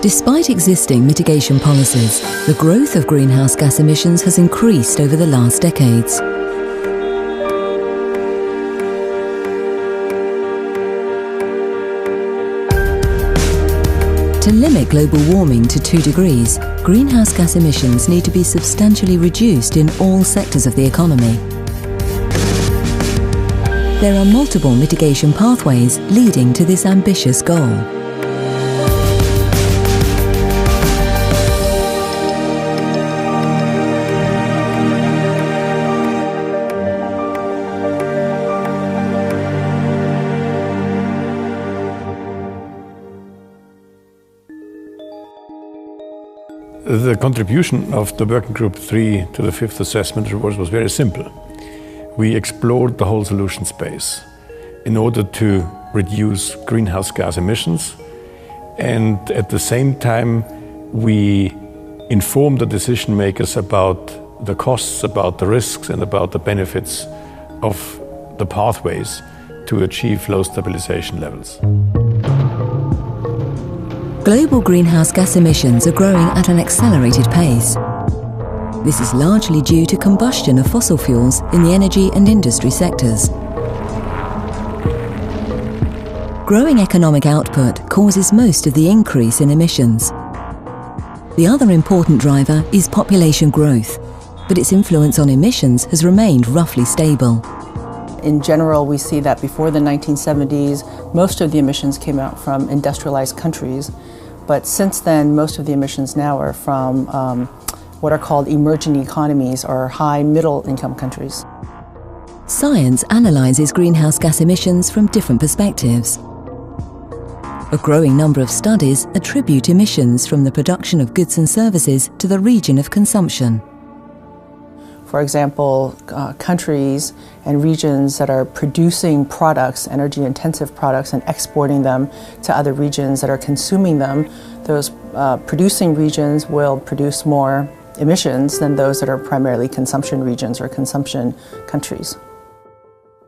Despite existing mitigation policies, the growth of greenhouse gas emissions has increased over the last decades. To limit global warming to 2 degrees, greenhouse gas emissions need to be substantially reduced in all sectors of the economy. There are multiple mitigation pathways leading to this ambitious goal. The contribution of the Working Group 3 to the 5th assessment report was very simple. We explored the whole solution space in order to reduce greenhouse gas emissions, and at the same time we informed the decision makers about the costs, about the risks and about the benefits of the pathways to achieve low stabilization levels. Global greenhouse gas emissions are growing at an accelerated pace. This is largely due to combustion of fossil fuels in the energy and industry sectors. Growing economic output causes most of the increase in emissions. The other important driver is population growth, but its influence on emissions has remained roughly stable. In general, we see that before the 1970s, most of the emissions came out from industrialized countries. But since then, most of the emissions now are from what are called emerging economies or high middle income countries. Science analyzes greenhouse gas emissions from different perspectives. A growing number of studies attribute emissions from the production of goods and services to the region of consumption. For example, countries and regions that are producing products, energy-intensive products, and exporting them to other regions that are consuming them, those producing regions will produce more emissions than those that are primarily consumption regions or consumption countries.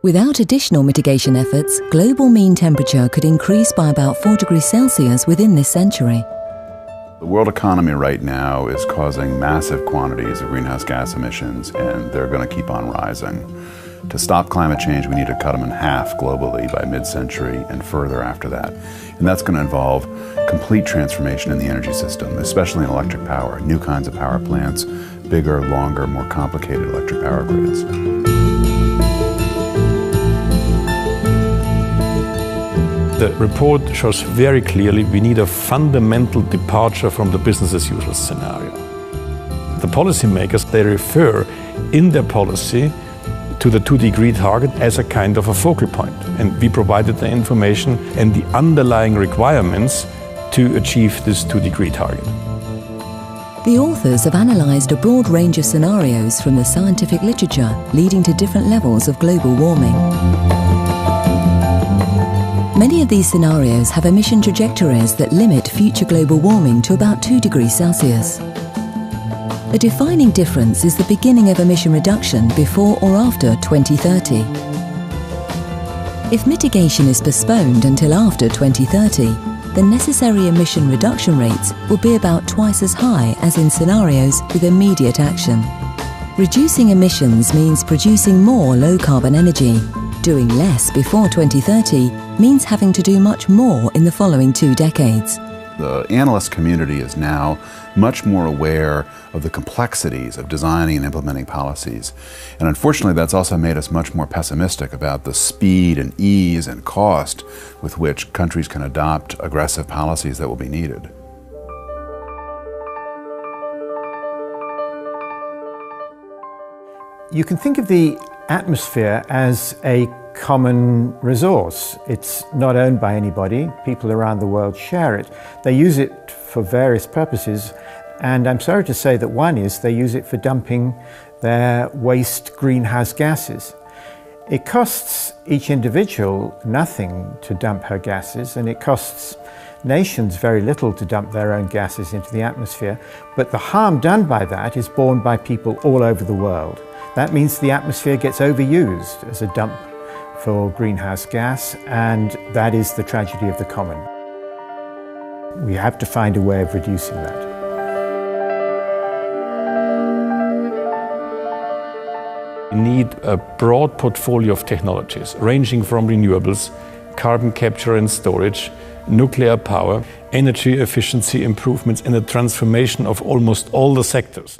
Without additional mitigation efforts, global mean temperature could increase by about 4 degrees Celsius within this century. The world economy right now is causing massive quantities of greenhouse gas emissions, and they're going to keep on rising. To stop climate change, we need to cut them in half globally by mid-century and further after that. And that's going to involve complete transformation in the energy system, especially in electric power, new kinds of power plants, bigger, longer, more complicated electric power grids. The report shows very clearly we need a fundamental departure from the business as usual scenario. The policymakers, they refer in their policy to the 2-degree target as a kind of a focal point. And we provided the information and the underlying requirements to achieve this 2-degree target. The authors have analysed a broad range of scenarios from the scientific literature leading to different levels of global warming. Many of these scenarios have emission trajectories that limit future global warming to about 2 degrees Celsius. A defining difference is the beginning of emission reduction before or after 2030. If mitigation is postponed until after 2030, the necessary emission reduction rates will be about twice as high as in scenarios with immediate action. Reducing emissions means producing more low-carbon energy. Doing less before 2030 means having to do much more in the following 2 decades. The analyst community is now much more aware of the complexities of designing and implementing policies. And unfortunately, that's also made us much more pessimistic about the speed and ease and cost with which countries can adopt aggressive policies that will be needed. You can think of the atmosphere as a common resource. It's not owned by anybody. People around the world share it. They use it for various purposes, and I'm sorry to say that one is they use it for dumping their waste greenhouse gases. It costs each individual nothing to dump her gases, and it costs nations very little to dump their own gases into the atmosphere, but the harm done by that is borne by people all over the world. That means the atmosphere gets overused as a dump for greenhouse gas, and that is the tragedy of the common. We have to find a way of reducing that. We need a broad portfolio of technologies, ranging from renewables, carbon capture and storage, nuclear power, energy efficiency improvements, and the transformation of almost all the sectors.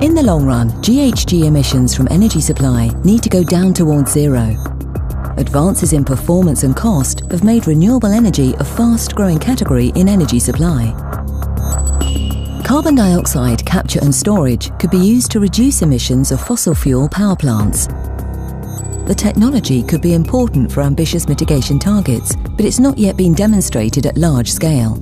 In the long run, GHG emissions from energy supply need to go down towards zero. Advances in performance and cost have made renewable energy a fast-growing category in energy supply. Carbon dioxide capture and storage could be used to reduce emissions of fossil fuel power plants. The technology could be important for ambitious mitigation targets, but it's not yet been demonstrated at large scale.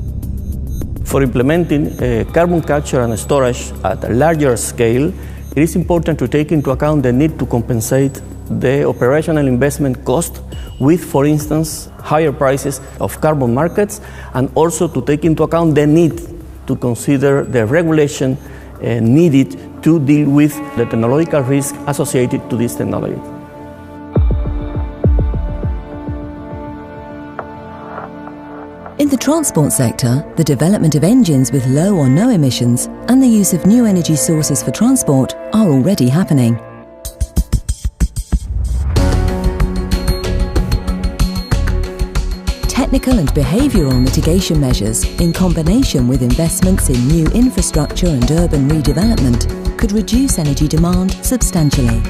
For implementing carbon capture and storage at a larger scale, it is important to take into account the need to compensate the operational investment cost with, for instance, higher prices of carbon markets, and also to take into account the need to consider the regulation needed to deal with the technological risk associated to this technology. In the transport sector, the development of engines with low or no emissions and the use of new energy sources for transport are already happening. Technical and behavioural mitigation measures, in combination with investments in new infrastructure and urban redevelopment, could reduce energy demand substantially.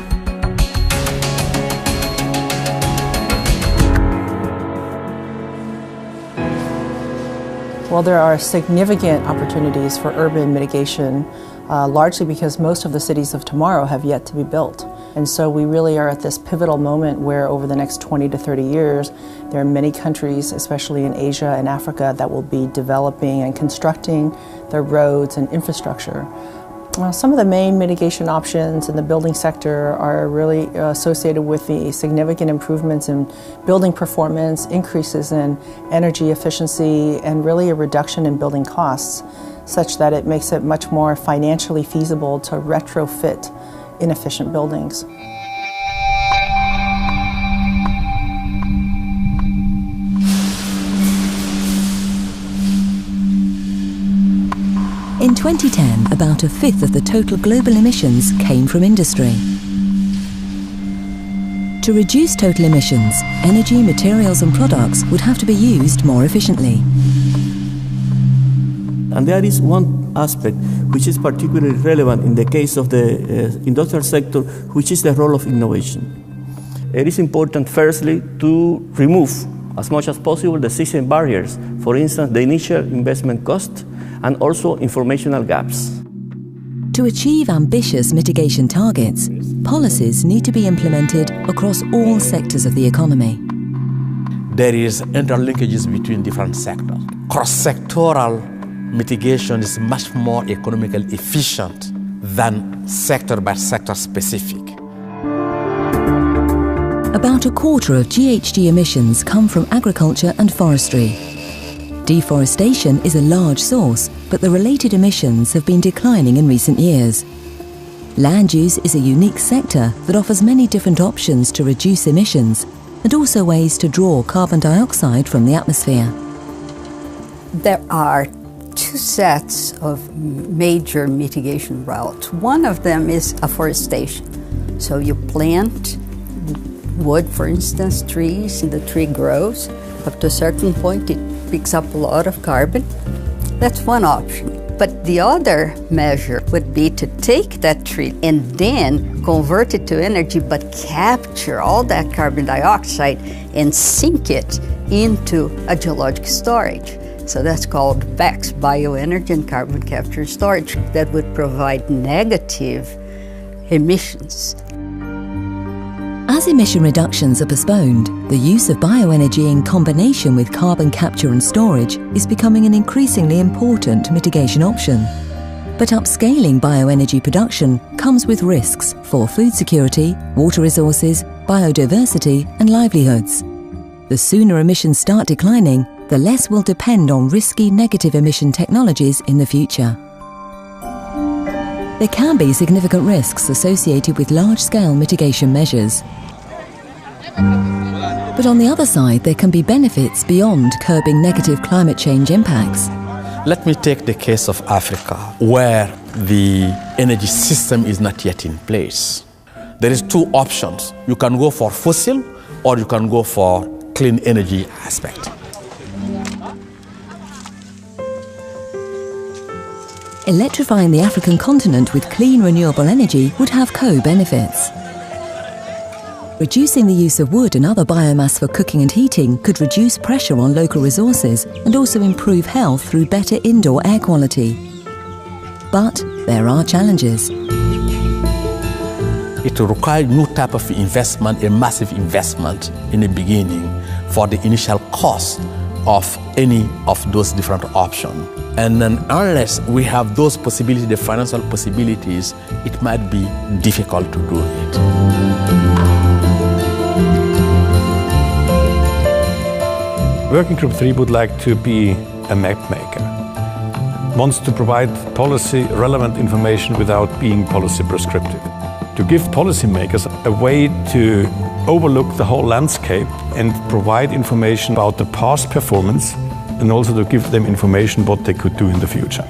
Well, there are significant opportunities for urban mitigation, largely because most of the cities of tomorrow have yet to be built. And so we really are at this pivotal moment where over the next 20 to 30 years, there are many countries, especially in Asia and Africa, that will be developing and constructing their roads and infrastructure. Some of the main mitigation options in the building sector are really associated with the significant improvements in building performance, increases in energy efficiency, and really a reduction in building costs, such that it makes it much more financially feasible to retrofit inefficient buildings. In 2010, about a fifth of the total global emissions came from industry. To reduce total emissions, energy, materials and products would have to be used more efficiently. And there is one aspect which is particularly relevant in the case of the industrial sector, which is the role of innovation. It is important, firstly, to remove as much as possible the system barriers, for instance, the initial investment cost, and also informational gaps. To achieve ambitious mitigation targets, policies need to be implemented across all sectors of the economy. There is interlinkages between different sectors. Cross-sectoral mitigation is much more economically efficient than sector-by-sector specific. About a quarter of GHG emissions come from agriculture and forestry. Deforestation is a large source, but the related emissions have been declining in recent years. Land use is a unique sector that offers many different options to reduce emissions and also ways to draw carbon dioxide from the atmosphere. There are two sets of major mitigation routes. One of them is afforestation. So you plant wood, for instance, trees, and the tree grows. Up to a certain point, it picks up a lot of carbon. That's one option. But the other measure would be to take that tree and then convert it to energy, but capture all that carbon dioxide and sink it into a geologic storage. So that's called BECS, bioenergy and carbon capture and storage, that would provide negative emissions. As emission reductions are postponed, the use of bioenergy in combination with carbon capture and storage is becoming an increasingly important mitigation option. But upscaling bioenergy production comes with risks for food security, water resources, biodiversity and livelihoods. The sooner emissions start declining, the less will depend on risky negative emission technologies in the future. There can be significant risks associated with large-scale mitigation measures. But on the other side, there can be benefits beyond curbing negative climate change impacts. Let me take the case of Africa, where the energy system is not yet in place. There is two options. You can go for fossil, or you can go for clean energy aspect. Electrifying the African continent with clean renewable energy would have co-benefits. Reducing the use of wood and other biomass for cooking and heating could reduce pressure on local resources and also improve health through better indoor air quality. But there are challenges. It will require new type of investment, a massive investment in the beginning for the initial cost of any of those different options. And then unless we have those possibilities, the financial possibilities, it might be difficult to do it. Working Group 3 would like to be a map maker. Wants to provide policy relevant information without being policy prescriptive. To give policymakers a way to overlook the whole landscape and provide information about the past performance, and also to give them information what they could do in the future.